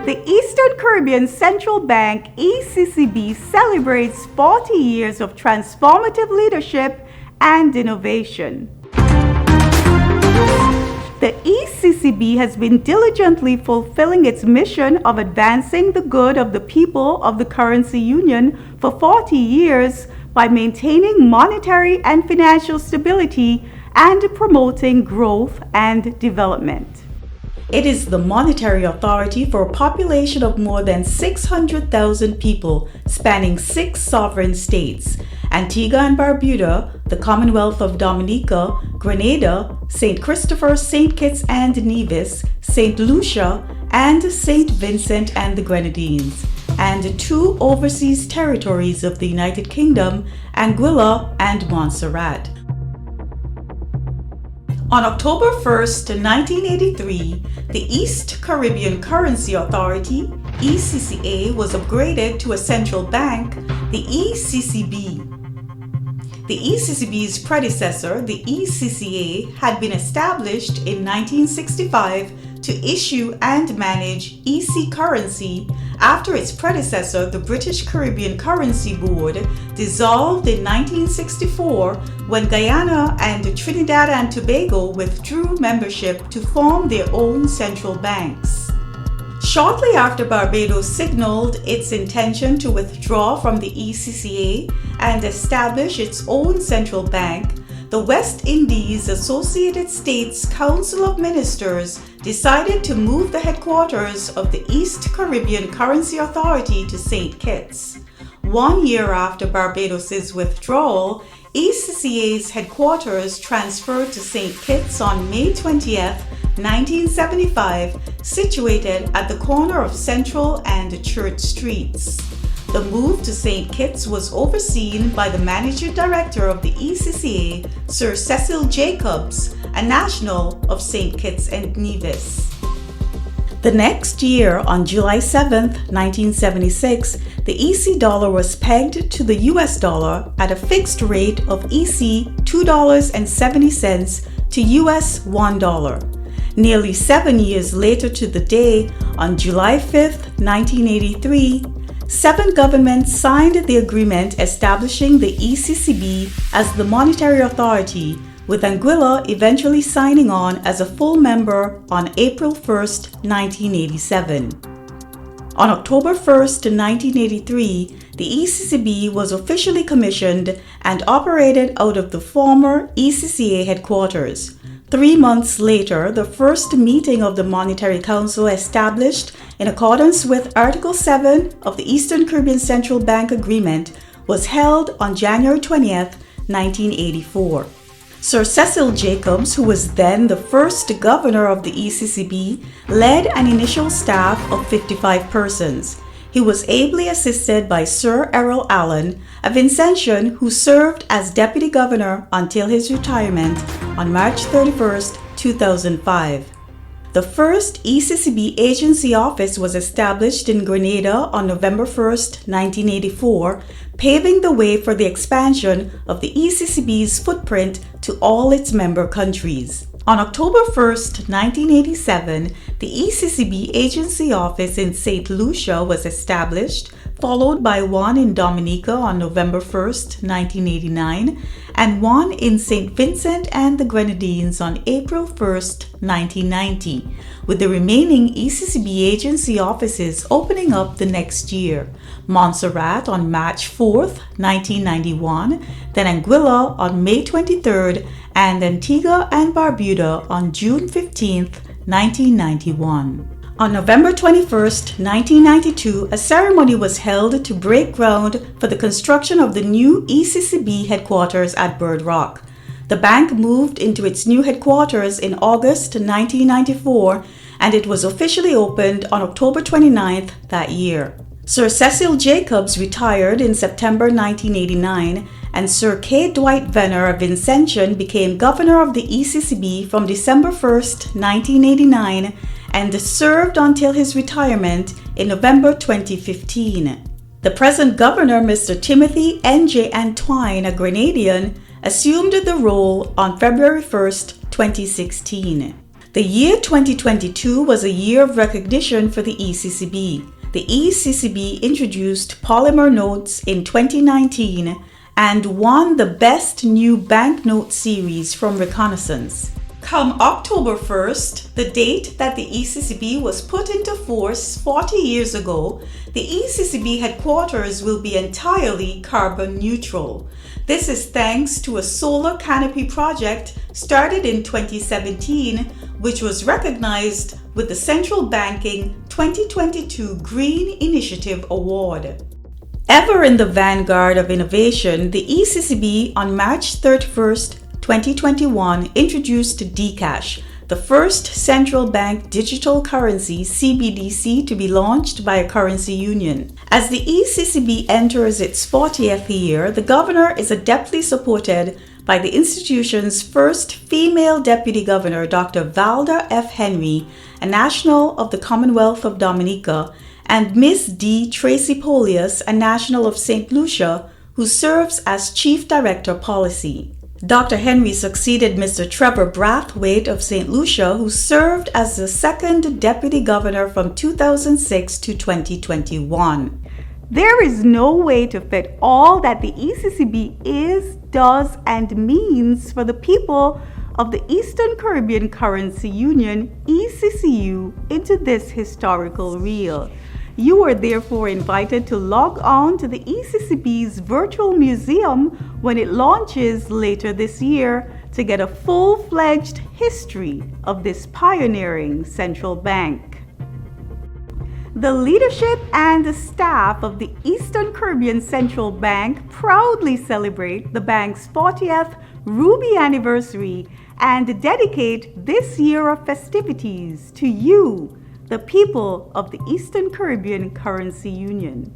The Eastern Caribbean Central Bank, ECCB, celebrates 40 years of transformative leadership and innovation. The ECCB has been diligently fulfilling its mission of advancing the good of the people of the currency union for 40 years by maintaining monetary and financial stability and promoting growth and development. It is the monetary authority for a population of more than 600,000 people spanning 6 sovereign states: Antigua and Barbuda, the Commonwealth of Dominica, Grenada, St. Christopher, St. Kitts and Nevis, St. Lucia, and St. Vincent and the Grenadines, and 2 overseas territories of the United Kingdom, Anguilla and Montserrat. On October 1st, 1983, the East Caribbean Currency Authority, ECCA, was upgraded to a central bank, the ECCB. The ECCB's predecessor, the ECCA, had been established in 1965 to issue and manage EC currency after its predecessor, the British Caribbean Currency Board, dissolved in 1964 when Guyana and Trinidad and Tobago withdrew membership to form their own central banks. Shortly after Barbados signaled its intention to withdraw from the ECCA and establish its own central bank, the West Indies Associated States Council of Ministers decided to move the headquarters of the East Caribbean Currency Authority to St. Kitts. 1 year after Barbados's withdrawal, ECCA's headquarters transferred to St. Kitts on May 20th, 1975, situated at the corner of Central and Church Streets. The move to St. Kitts was overseen by the Managing Director of the ECCA, Sir Cecil Jacobs, a national of St. Kitts and Nevis. The next year, on July 7, 1976, the EC dollar was pegged to the US dollar at a fixed rate of EC $2.70 to US $1. Nearly 7 years later to the day, on July 5, 1983, 7 governments signed the agreement establishing the ECCB as the monetary authority, with Anguilla eventually signing on as a full member on April 1, 1987. On October 1, 1983, the ECCB was officially commissioned and operated out of the former ECCA headquarters. 3 months later, the first meeting of the Monetary Council, established in accordance with Article 7 of the Eastern Caribbean Central Bank Agreement, was held on January 20, 1984. Sir Cecil Jacobs, who was then the first governor of the ECCB, led an initial staff of 55 persons. He was ably assisted by Sir Errol Allen, a Vincentian who served as deputy governor until his retirement on March 31, 2005. The first ECCB agency office was established in Grenada on November 1, 1984, paving the way for the expansion of the ECCB's footprint to all its member countries. On October 1, 1987, the ECCB agency office in St. Lucia was established, followed by one in Dominica on November 1, 1989, and one in St. Vincent and the Grenadines on April 1, 1990, with the remaining ECCB agency offices opening up the next year: Montserrat on March 4, 1991, then Anguilla on May 23rd, and Antigua and Barbuda on June 15, 1991. On November 21, 1992, a ceremony was held to break ground for the construction of the new ECCB headquarters at Bird Rock. The bank moved into its new headquarters in August 1994, and it was officially opened on October 29th that year. Sir Cecil Jacobs retired in September 1989, and Sir K. Dwight Venner, a Vincentian, became governor of the ECCB from December 1, 1989, and served until his retirement in November 2015. The present governor, Mr. Timothy N.J. Antwine, a Grenadian, assumed the role on February 1, 2016. The year 2022 was a year of recognition for the ECCB. The ECCB introduced polymer notes in 2019 and won the Best New Banknote Series from Reconnaissance. Come October 1st, the date that the ECCB was put into force 40 years ago, the ECCB headquarters will be entirely carbon neutral. This is thanks to a solar canopy project started in 2017, which was recognized with the Central Banking 2022 Green Initiative Award. Ever in the vanguard of innovation, the ECCB on March 31st, 2021 introduced Dcash, the first central bank digital currency CBDC to be launched by a currency union. As the ECCB enters its 40th year, the governor is adeptly supported by the institution's first female deputy governor, Dr. Valda F. Henry, a national of the Commonwealth of Dominica, and Ms. D. Tracy Polius, a national of St. Lucia, who serves as Chief Director Policy. Dr. Henry succeeded Mr. Trevor Brathwaite of St. Lucia, who served as the second deputy governor from 2006 to 2021. There is no way to fit all that the ECCB is, does, and means for the people of the Eastern Caribbean Currency Union, ECCU, into this historical reel. You are therefore invited to log on to the ECCB's virtual museum when it launches later this year to get a full-fledged history of this pioneering central bank. The leadership and the staff of the Eastern Caribbean Central Bank proudly celebrate the bank's 40th Ruby anniversary and dedicate this year of festivities to you, the people of the Eastern Caribbean Currency Union.